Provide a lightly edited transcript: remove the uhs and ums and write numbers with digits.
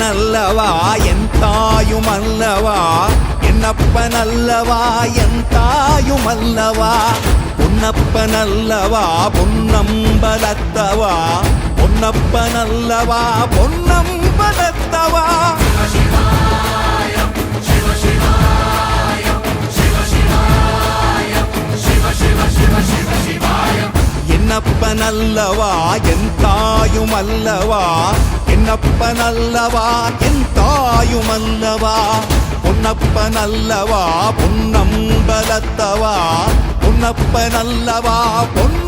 பொன்னப்பனல்லவா என் தாயுமல்லவா என்னப்பனல்லவா என் தாயுமல்லவா பொன்னப்பனல்லவா பொன்னம்பலத்தவா பொன்னப்பனல்லவா பொன்னம்பலத்தவா என்னப்பனல்லவா என் தாயுமல்லவா என்னப்பனல்லவா என் தாயுமல்லவா பொன்னப்பனல்லவா பொன்னம்பலத்தவா பொன்னப்பனல்லவா பொன்ன